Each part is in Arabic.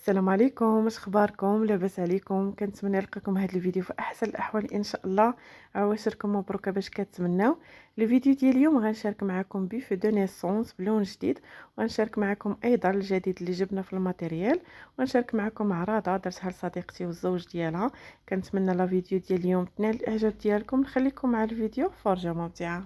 السلام عليكم، واش اخباركم؟ لاباس عليكم؟ كنتمنى نلقاكم هذا الفيديو في احسن الاحوال ان شاء الله. عواشركم مبروكه باش كتمناو. الفيديو ديال اليوم غنشارك معكم بي دو نيسونس بلون جديد، وغنشارك معكم ايضا الجديد اللي جبنا في الماتيريال، وغنشارك معكم عراضه درتها لصديقتي والزوج ديالها. كنتمنى لا فيديو ديال اليوم تنال الاعجاب ديالكم. نخليكم مع الفيديو، فرجه ممتعه.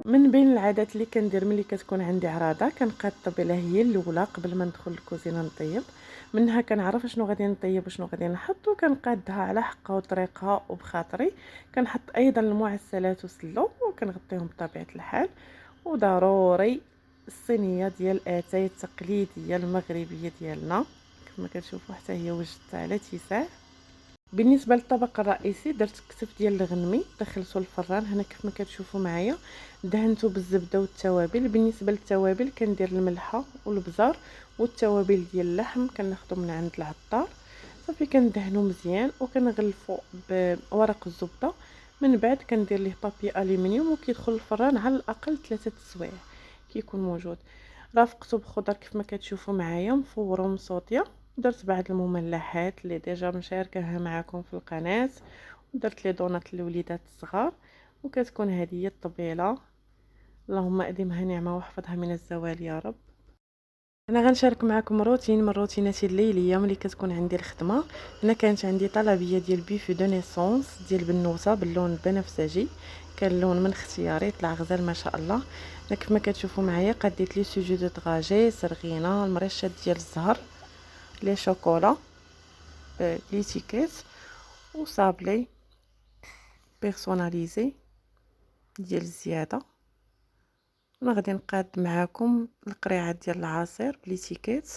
من بين العادات اللي كندير ملي كتكون عندي عراضه، كنقاد الطبيله هي الاولى قبل ما ندخل الكوزينه نطيب. منها كنعرف شنو غادي نطيب وشنو غادي نحط، وكنقادها على حقها وطريقها وبخاطري. كنحط ايضا المعسلات وسلو وكنغطيهم بطبيعه الحال. وضروري الصينيه ديال الاتاي التقليديه المغربيه ديالنا، كما كتشوفوا حتى هي وجدتها على اتساع. بالنسبه للطبق الرئيسي درت كتف ديال الغنمي، دخلته الفران هنا كيف ما كتشوفوا معايا. دهنته بالزبده والتوابل. بالنسبه للتوابل كندير الملحه والبزار والتوابل ديال اللحم كناخذو من عند العطار. صافي كندهنو مزيان وكنغلفو بورق الزبده. من بعد كندير ليه بابي الومنيوم وكيدخل الفران على الاقل 3 سوايع كيكون موجود. رافقته بخضر كيف ما كتشوفوا معايا مفوره ومصوطيه. درت بعض المملحات اللي ديجا مشاركاها معكم في القناه، ودرت لي دونات للوليدات الصغار. وكتكون هذه هي الطبيله. اللهم اديمها نعمه واحفظها من الزوال يا رب. انا غنشارك معكم روتين من روتيناتي الليليه ملي كتكون عندي الخدمه. هنا كانت عندي طلبيه ديال بيف دو نيسونس ديال بنوته باللون البنفسجي. كان لون من اختياري، طلع غزال ما شاء الله. هنا كيف ما كتشوفوا معايا قديت لي سوجي دو دغاجي، سرغينه، المرشات ديال الزهر، لي شوكولا، لي تيكيت، وصابلي بيرسوناليزي ديال الزياده. انا غادي نقاد معكم القريعه ديال العصير بلي تيكيت.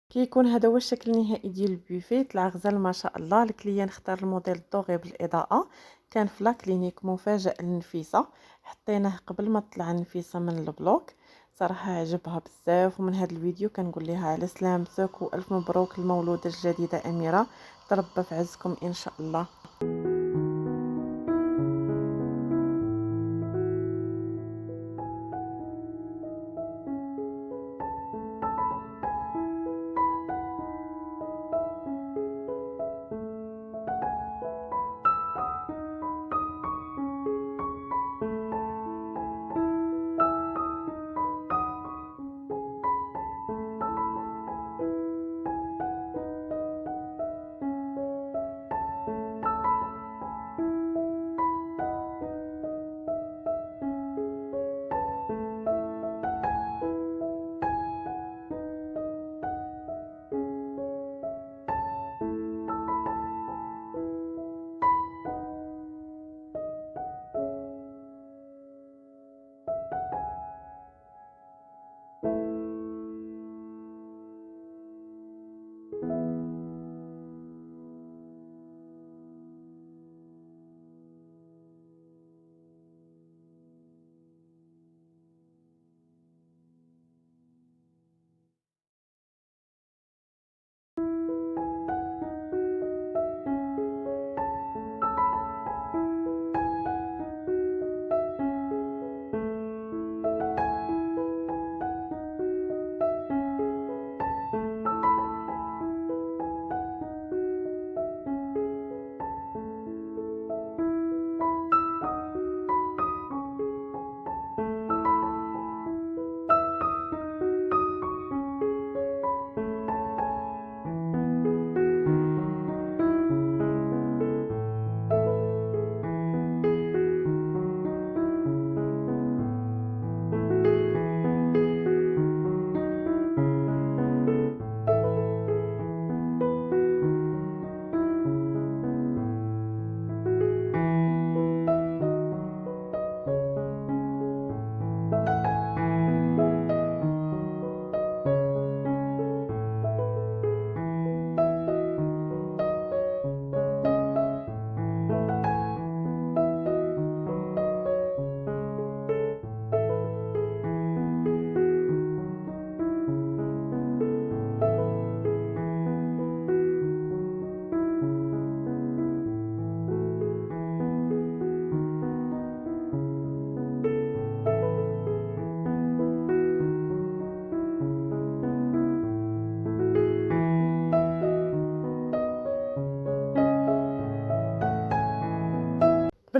كيكون هذا هو الشكل النهائي ديال البوفيه. طلع غزال ما شاء الله. الكليان اختار الموديل الدوغي بالاضاءه. كان في لا كلينيك مفاجاه لنفيسه، حطيناه قبل ما تطلع نفيسه من البلوك. صراحه عجبها بزاف. ومن هذا الفيديو كنقول لها على سلامتك والف مبروك المولوده الجديده اميره، تربى في عزكم ان شاء الله.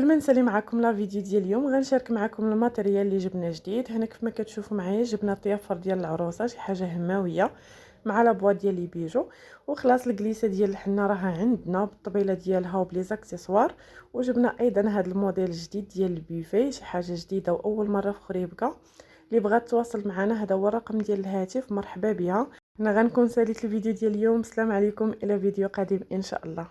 قبل ما نسالي معكم لا فيديو ديال اليوم غنشارك معكم الماتيريال اللي جبنا جديد. هنا كيف ما كتشوفوا معايا جبنا طيافر ديال العروسه، شي حاجه هماويه مع لابوا ديال لي بيجو، وخلاص الكليسه ديال الحنه راها عندنا بالطبيله ديالها وبلي زاكسيسوار. وجبنا ايضا هذا الموديل الجديد ديال البيفي، شي حاجه جديده واول مره في خريبكه. اللي بغات تواصل معنا هذا هو الرقم ديال الهاتف، مرحبا بها. انا غنكون ساليت الفيديو ديال اليوم. السلام عليكم، الى فيديو قادم ان شاء الله.